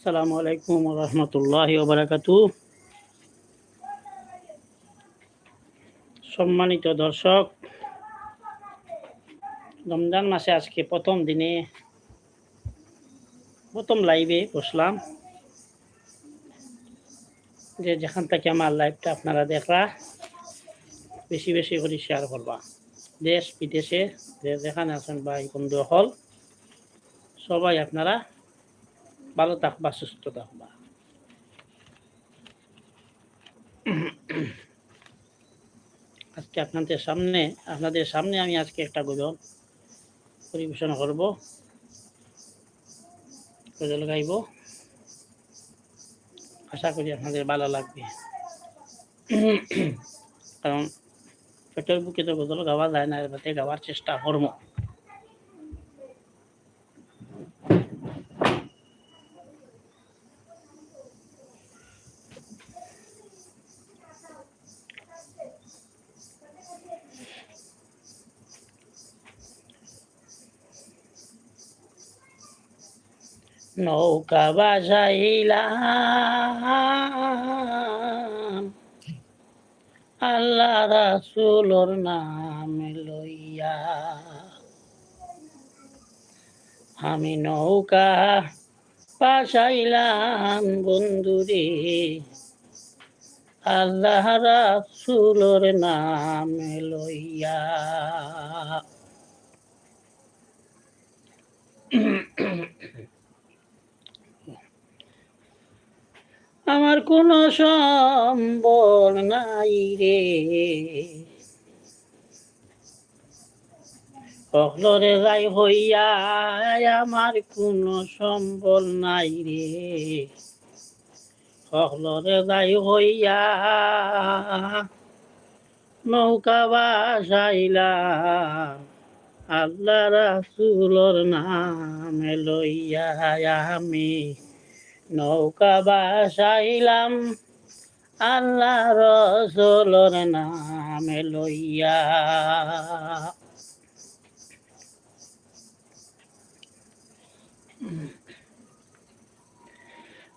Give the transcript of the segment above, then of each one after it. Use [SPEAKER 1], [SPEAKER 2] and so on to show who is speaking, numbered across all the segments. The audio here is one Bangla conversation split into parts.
[SPEAKER 1] আসসালামু আলাইকুম ওয়া রাহমাতুল্লাহি ওয়া বারাকাতুহু। সম্মানিত দর্শক, রমজান মাসে আজকে প্রথম দিনে প্রথম লাইভে বসলাম। যেখান থেকে আমার লাইভটা আপনারা দেখরা বেশি বেশি করে শেয়ার করবা। দেশ বিদেশে যেখানে আছেন ভাই বন্ধু হল সবাই আপনারা ভালো থাকবা, সুস্থ থাকবা। আজকে আপনাদের সামনে আমি আজকে একটা গজল পরিবেশন করব, গজল গাইব। আশা করি আপনাদের ভালো লাগবে। কারণ পেটের বুকে তো গজল গাওয়া যায় না, এবারে গাওয়ার চেষ্টা করবো। নৌকা বাজাইলাম আল্লাহ রাসূলর নাম লইয়া, আমি নৌকা বাজাইলাম বন্ধুরে আল্লাহ রাসূলর নাম লইয়া। আমার কোনো সম্বল নাই রে, অহলরে যাই হইয়া আমার কোনো সম্বল নাই রে, অহলরে যাই হইয়া নৌকা বাসাইলাম আল্লাহ রাসূলর নাম লইয়া, আমি নৌকা বাসাইলাম আল্লাহ রাসূলর নাম লইয়া।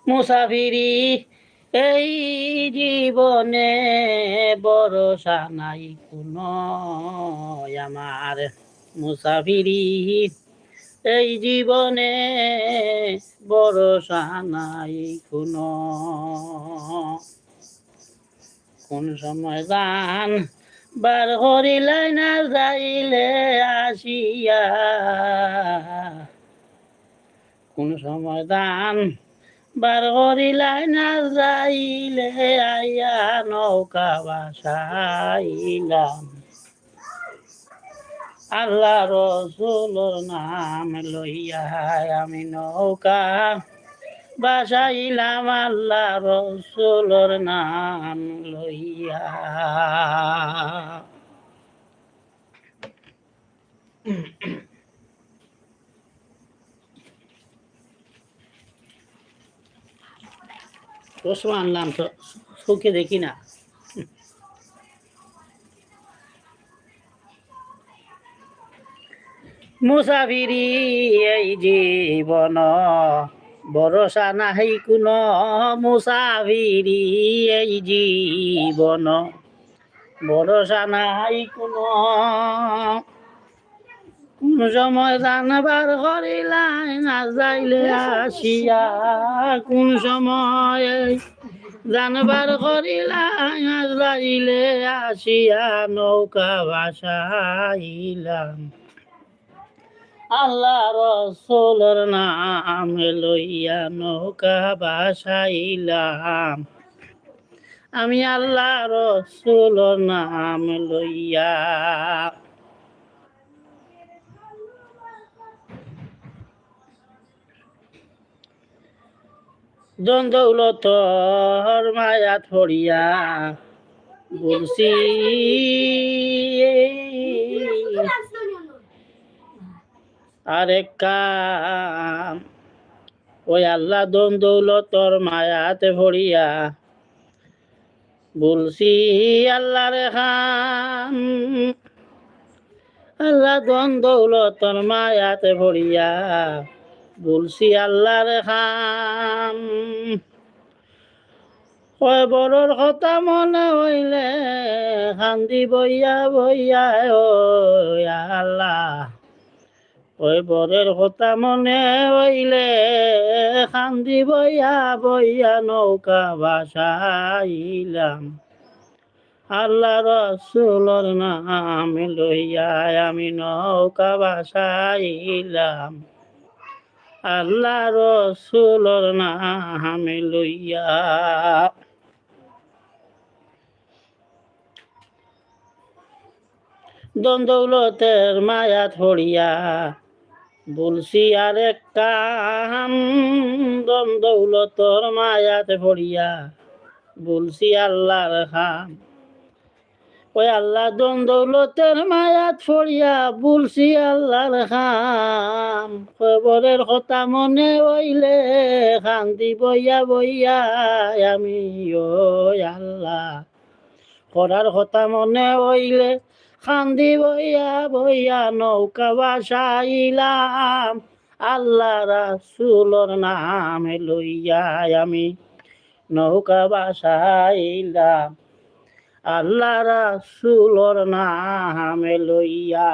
[SPEAKER 1] মুসাফিরি এই জীবনে ভরসা নাই কোনো আমার, মুসাফিরি এই জীবনে ভরসা নাই কোনো, কোন সময় দান বার করিলাই না যাইলে আসিয়া, কোন সময় দান বার করিলাই না যাইলে আইয়া নৌকা বাসাইলাম আল্লাহ রাসূলর নাম লইয়া, আমি নৌকা বাসাইলাম আল্লাহ রাসূলর নাম লইয়া। চশমা আনলাম তো চোখে দেখি না। মুসাফিরি এই জীবন ভরসা নাই কোনো, মুসাফিরি এই জীবন ভরসা নাই কোনো, কোন সময় জানবার করিলাই না যাইলে আসিয়া, কোন সময় জানবার করিলাই না যাইলে আসিয়া নৌকা বাসাইলাম আল্লাহ রাসূলর নাম লইয়া, নৌকা বাসাইলাম আমি আল্লাহ রাসূলর নাম লইয়া। ধন দৌলতর মায়াত পড়িয়া বলছি আরেক কাম, ওই আল্লাহ ধন দৌলতর মায়াতে পড়িয়া বলছি আল্লাহর খাম, আল্লাহ ধন দৌলতর মায়াতে পড়িয়া বলছি আল্লাহর খাম বড়র কথা মনে হইলে কান্দি বইয়া বইয়া ও আল্লাহ ওই বরের কথা মনে হইলে কান্দি বইয়া বইয়া নৌকা ভাসাইলাম আল্লাহ রসুলর নাম লইয়া আমি নৌকা ভাসাইলাম আল্লাহ রসুলর নাম লইয়া দন্দৌলতের মায়াত হরিয়া বলছি আরেক কাম দন্দৌলতর মায়াত হরিয়া বলছি আল্লাহর খাম ওই আল্লাহ দন্দৌলতের মায়াত ফরিয়া বলছি আল্লাহর খাম খবরের কথা মনে হইলে কান্দি বইয়া বইয়া আমি ও আল্লাহ করার কথা মনে হইলে কান্দি বইয়া বইয়া নৌকা ভাসাইলাম আল্লাহ রাসূলর নাম লইয়া আমি নৌকা ভাসাইলাম আল্লাহ রাসূলর নাম লইয়া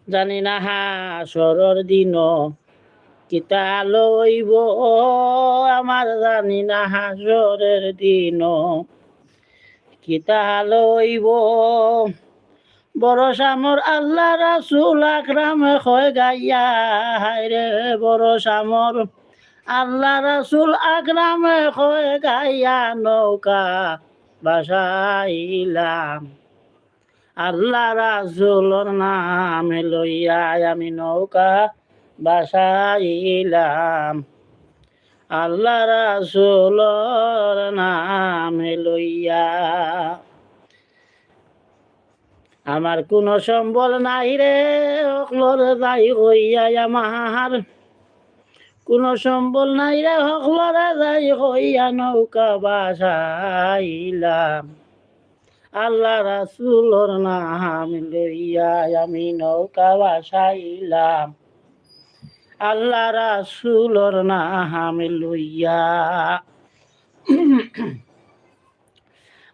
[SPEAKER 1] জানি না হাসরের দিন কিতা লইব আমার জানি না হাসরের দিন কিতা লইব বরসা মোর আল্লাহ রাসূল আকরাম হয় গাইয়া হায়রে বরসা মোর আল্লাহ রাসূল আকরাম হয় গাইয়া নৌকা ভাসাইলাম আল্লাহ রাসূলর নাম লইয়া আমি নৌকা ভাসাইলাম আল্লাহ রাসূলর নাম লইয়া আমার কোনো সম্বল নাই রে হকলর যাই হইয়া আমার কোনো সম্বল নাই রে হকলর যাই হইয়া নৌকা ভাসাইলাম আল্লাহ রাসূলর নাম লইয়া আমি নৌকা ভাসাইলাম আল্লাহ রাসূলর নাম লইয়া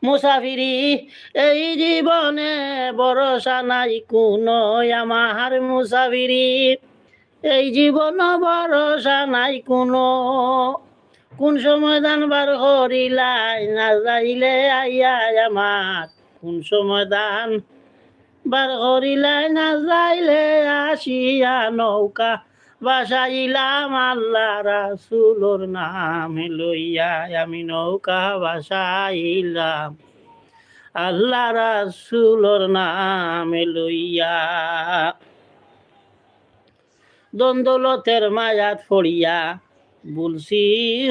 [SPEAKER 1] মুসাফিরি এই জীবনে ভরসা নাই কোনো আমার মুসাফিরি এই জীবন ভরসা নাই কোনো কোন সময় দান বার করিলাই না যাইলে আইয়া আমার কোন সময় দান বার করিলাই না যাইলে আসিয়া নৌকা ভাসাইলাম আল্লাহ রাসূলর নাম লইয়া আমি নৌকা ভাসাইলাম আল্লাহ রাসূলর নাম লইয়া দন্দৌলতের মায়াত পড়িয়া বলছি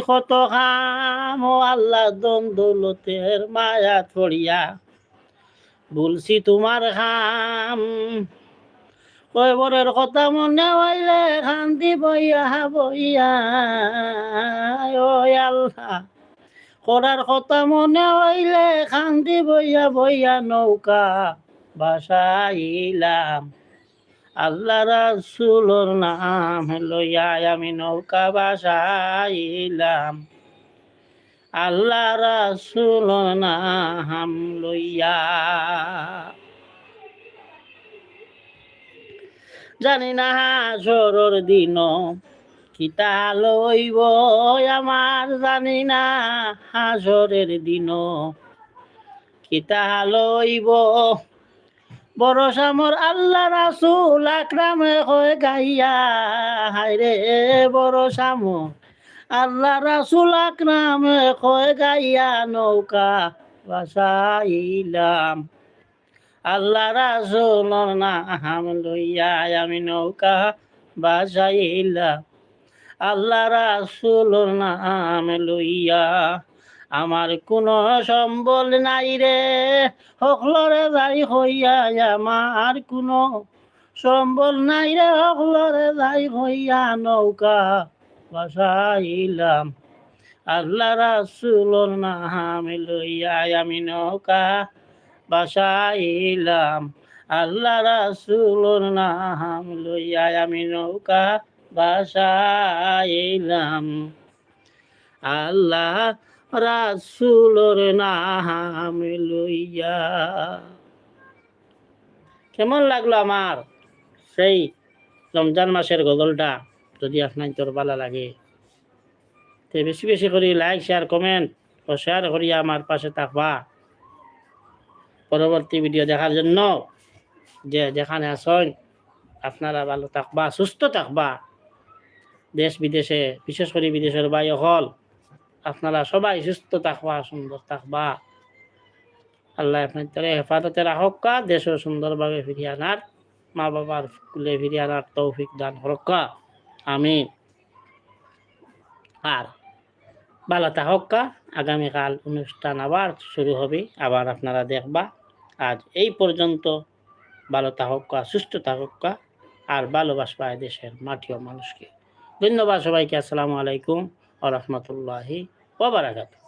[SPEAKER 1] কত কাম ও আল্লাহ দন্দৌলতের মায়াত পড়িয়া বলছি তোমার কাম কয়বরের কথা মনে হইলে কান্দি বইয়া বইয়া ও আল্লাহ করার কথা মনে হইলে কান্দি বইয়া বইয়া নৌকা ভাসাইলাম আল্লাহ রাসূলর নাম লইয়া আমি নৌকা ভাসাইলাম আল্লাহ রাসূলর নাম লইয়া জানি না হাসরের দিন কিতা লইব আমার জানি না হাসরের দিন কিতা লইব ভরসা মোর আল্লাহ রাসূল আকরাম হয় গাইয়া হায়রে ভরসা মোর আল্লাহ রাসূল আকরাম হয় গাইয়া নৌকা ভাসাইলাম আল্লাহ রাসূলর নাম লইয়া আমি নৌকা ভাসাইলাম আল্লাহ রাসূলর নাম লইয়া আমার কোনো সম্বল নাই রে হকলরে যাই হইয়া আমার কোনো সম্বল নাই রে হকলরে যাই হইয়া নৌকা ভাসাইলাম আল্লাহ রাসূলর নাম লইয়া আমি নৌকা বাসাইলাম, আল্লাহ রাসূলের নাম লইয়া আমি নৌকা বাসাইলাম, আল্লাহ রাসূলের নাম লইয়া। কেমন লাগলো আমার সেই রমজান মাসের গজলটা? যদি আপনার তোর ভালো লাগে তে বেশি বেশি করে লাইক শেয়ার কমেন্ট ও শেয়ার করিয়া আমার পাশে থাকবা পরবর্তী ভিডিও দেখার জন্য। যে যেখানে আসেন আপনারা ভালো থাকবা, সুস্থ থাকবা। দেশ বিদেশে, বিশেষ করে বিদেশের ভাই হল, আপনারা সবাই সুস্থ থাকবা, সুন্দর থাকবা। আল্লাহ আপনার হেফাজতে রাখক্কা, দেশও সুন্দরভাবে ফিরিয়ে আনার, মা বাবার কুলে ফিরিয়ে আনার তৌফিক দান হরক্কা, আমিন। আর ভালো থাকক্কা। আগামীকাল অনুষ্ঠান আবার শুরু হবে, আবার আপনারা দেখবা। আজ এই পর্যন্ত। ভালো থাকক্কা, সুস্থ থাকক্কা, আর ভালোবাসবা দেশের মাটি ও মানুষকে। ধন্যবাদ সবাইকে। আসসালামু আলাইকুম ওয়া রাহমাতুল্লাহি ওয়া বারাকাতুহু।